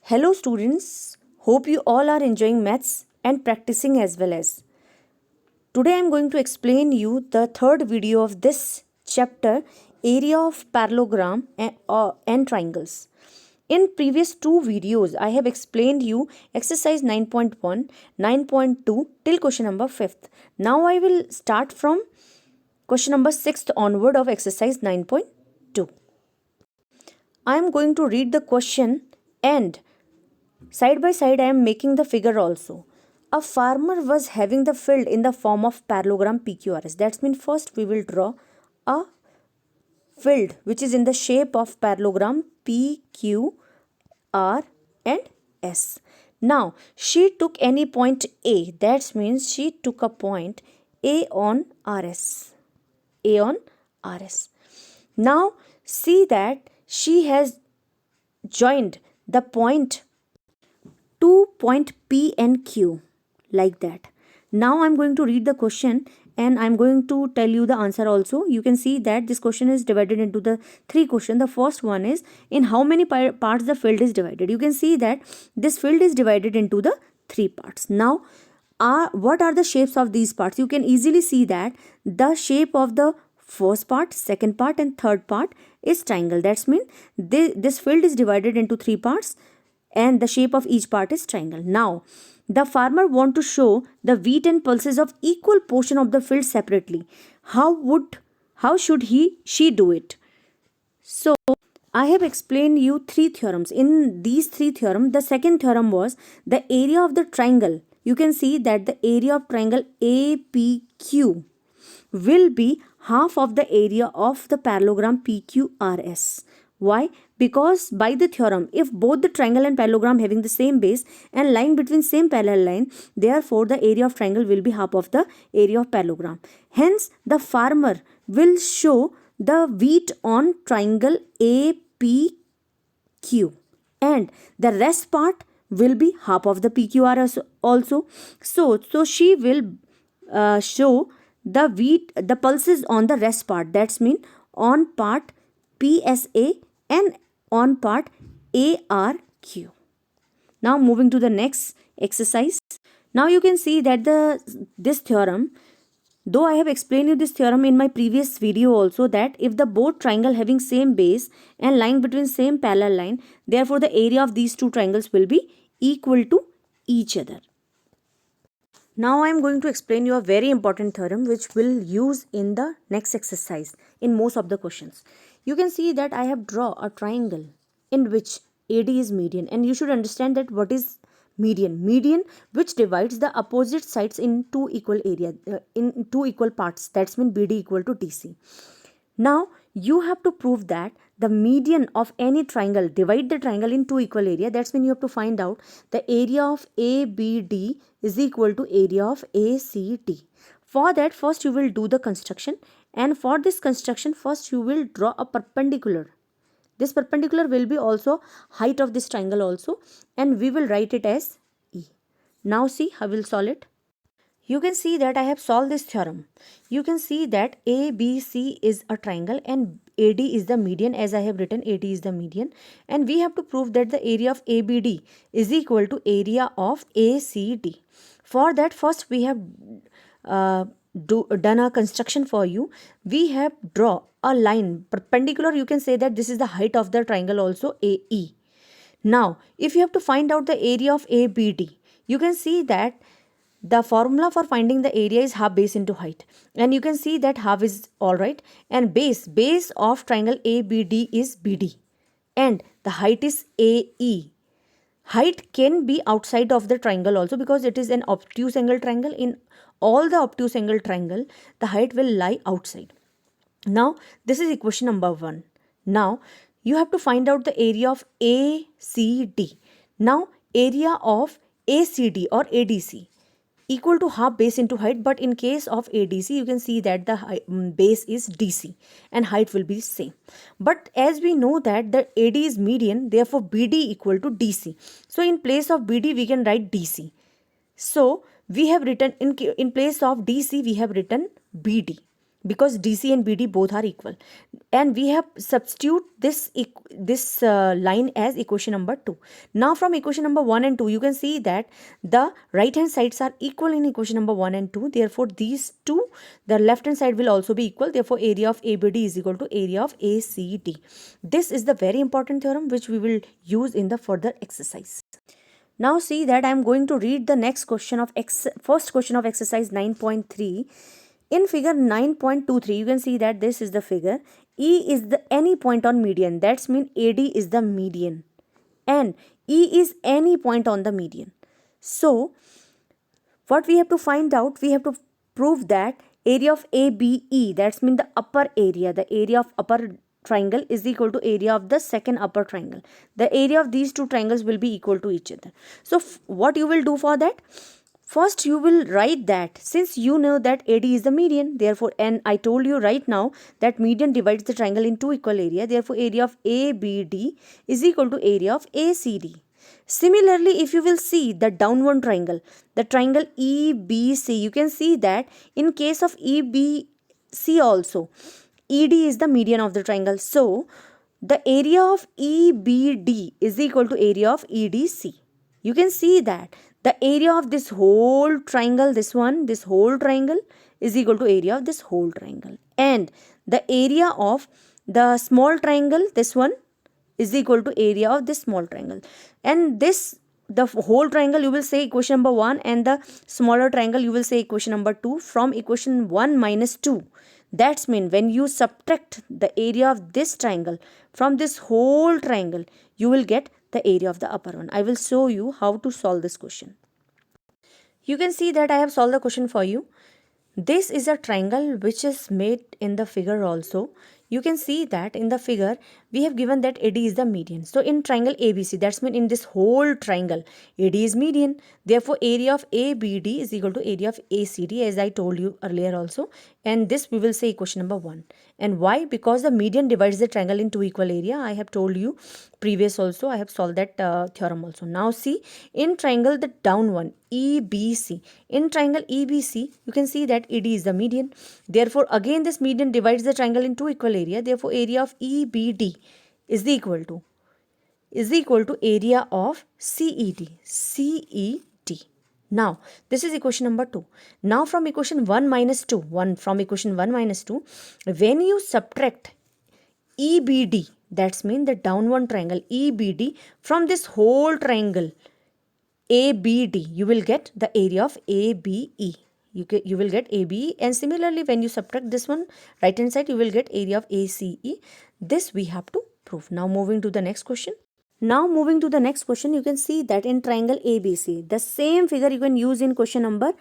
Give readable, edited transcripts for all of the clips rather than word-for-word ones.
Hello students, hope you all are enjoying maths and practicing as well as. Today I am going to explain you the third video of this chapter, area of parallelogram and triangles. In previous two videos I have explained you exercise 9.1, 9.2 till question number 5th. Now I will start from question number 6th onward of exercise 9.2. I am going to read the question and side by side, I am making the figure also. A farmer was having the field in the form of parallelogram PQRS. That means first we will draw a field which is in the shape of parallelogram PQR and S. Now, she took any point A. That means she took a point A on RS. A on RS. Now, see that she has joined the point to point P and Q like that. Now I'm going to read the question and I'm going to tell you the answer also. You can see that this question is divided into the three questions. The first one is in how many parts the field is divided. You can see that this field is divided into the three parts. Now what are the shapes of these parts? You can easily see that the shape of the first part, second part and third part is triangle. That's mean this field is divided into three parts and the shape of each part is triangle. Now, the farmer want to show the wheat and pulses of equal portion of the field separately. How should she do it? So, I have explained you three theorems. In these three theorems, the second theorem was the area of the triangle. You can see that the area of triangle APQ will be half of the area of the parallelogram PQRS. Why? Because by the theorem, if both the triangle and parallelogram having the same base and lying between same parallel line, therefore the area of triangle will be half of the area of parallelogram. Hence, the farmer will show the wheat on triangle APQ and the rest part will be half of the PQR also. So she will show the pulses on the rest part. That's mean on part PSA and on part ARQ. Now moving to the next exercise. Now you can see that this theorem, though I have explained you this theorem in my previous video also, that if the both triangle having same base and lying between same parallel line, therefore the area of these two triangles will be equal to each other. Now I am going to explain you a very important theorem which will use in the next exercise in most of the questions. You can see that I have drawn a triangle in which AD is median, and you should understand that what is median. Median which divides the opposite sides in two equal in two equal parts. That's mean BD equal to DC. Now you have to prove that the median of any triangle divide the triangle in two equal area. That's when you have to find out the area of ABD is equal to area of ACD. For that, first you will do the construction, and for this construction first you will draw a perpendicular. This perpendicular will be also height of this triangle also, and we will write it as E. Now see how we'll solve it. You can see that I have solved this theorem. You can see that ABC is a triangle and AD is the median, as I have written AD is the median, and we have to prove that the area of ABD is equal to area of ACD. For that, first we have done a construction for you. We have draw a line perpendicular. You can say that this is the height of the triangle also AE. Now, if you have to find out the area of ABD, you can see that the formula for finding the area is half base into height, and you can see that half is alright, and base of triangle ABD is BD and the height is AE. Height can be outside of the triangle also because it is an obtuse angle triangle. In all the obtuse angle triangle, the height will lie outside. Now this is equation number 1. Now you have to find out the area of ACD. Now area of ACD or ADC equal to half base into height, but in case of ADC you can see that the base is DC and height will be same. But as we know that the AD is median, therefore BD equal to DC. So in place of BD we can write DC. So we have written in place of DC we have written BD. because DC and BD both are equal, and we have substitute this line as equation number 2. Now from equation number 1 and 2 you can see that the right hand sides are equal in equation number 1 and 2, therefore these two, the left hand side will also be equal, therefore area of ABD is equal to area of ACD. This is the very important theorem which we will use in the further exercise. Now see that I am going to read the next question of first question of exercise 9.3. In figure 9.23, you can see that this is the figure. E is the any point on median. That's mean AD is the median. And E is any point on the median. So, what we have to find out, we have to prove that area of ABE, that's mean the upper area, the area of upper triangle is equal to area of the second upper triangle. The area of these two triangles will be equal to each other. So, what you will do for that? First, you will write that since you know that AD is the median, therefore, and I told you right now that median divides the triangle in two equal area, therefore, area of ABD is equal to area of ACD. Similarly, if you will see the downward triangle, the triangle EBC, you can see that in case of EBC also, ED is the median of the triangle. So, the area of EBD is equal to area of EDC. You can see that the area of this whole triangle, this whole triangle is equal to area of this whole triangle. And the area of the small triangle, this one, is equal to area of this small triangle. And this, the whole triangle you will say equation number 1, and the smaller triangle you will say equation number 2 from equation 1 minus 2. That's mean when you subtract the area of this triangle from this whole triangle, you will get the area of the upper one. I will show you how to solve this question. You can see that I have solved the question for you. This is a triangle which is made in the figure also. You can see that in the figure we have given that AD is the median. So in triangle ABC, that's mean in this whole triangle AD is median. Therefore area of ABD is equal to area of ACD, as I told you earlier also. And this we will say equation number 1. And why? Because the median divides the triangle in two equal area. I have told you previous also. I have solved that theorem also. Now see, in triangle the down one EBC. In triangle EBC, you can see that AD is the median. Therefore, again this median divides the triangle in two equal area. Therefore, area of EBD is equal to area of CED. Now, this is equation number 2. Now, from equation 1 minus 2, when you subtract EBD, that's mean the downward triangle EBD from this whole triangle ABD, you will get the area of ABE. You will get ABE, and similarly when you subtract this one right hand side, you will get area of ACE. This we have to prove. Now moving to the next question. You can see that in triangle ABC, the same figure you can use in question number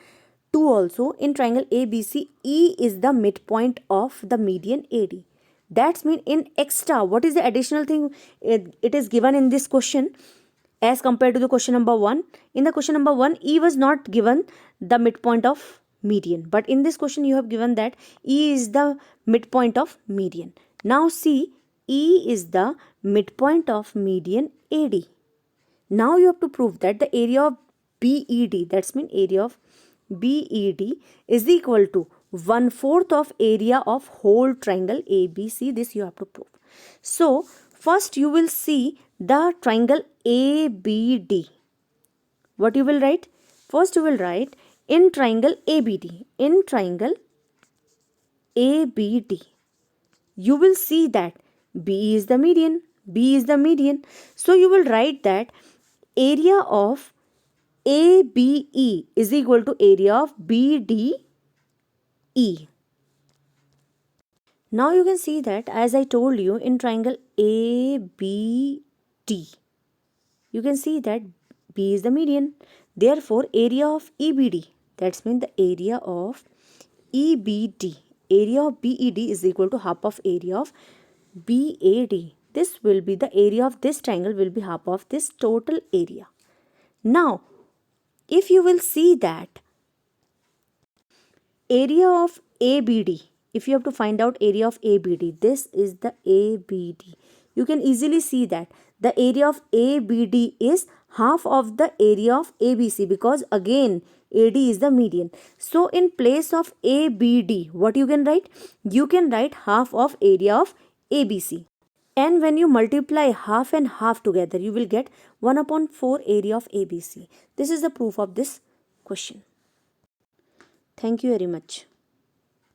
2 also. In triangle ABC, E is the midpoint of the median AD. That's mean in extra, what is the additional thing it is given in this question as compared to the question number 1? In the question number 1, E was not given the midpoint of median. But in this question, you have given that E is the midpoint of median. Now see, E is the midpoint of median AD. Now you have to prove that the area of BED, that's mean area of BED is equal to 1/4 of area of whole triangle ABC. This you have to prove. So, first you will see the triangle ABD. What you will write? First you will write in triangle ABD. In triangle ABD, you will see that B is the median. So you will write that area of ABE is equal to area of BDE. Now you can see that as I told you in triangle ABD, you can see that B is the median. Therefore, area of EBD, that's mean the area of EBD, area of BED is equal to half of area of BAD. This will be the area of this triangle will be half of this total area. Now, if you will see that area of ABD, if you have to find out area of ABD, this is the ABD. You can easily see that the area of ABD is half of the area of ABC, because again AD is the median. So in place of ABD, what you can write? You can write half of area of ABC. And when you multiply half and half together, you will get 1/4 area of ABC. This is the proof of this question. Thank you very much.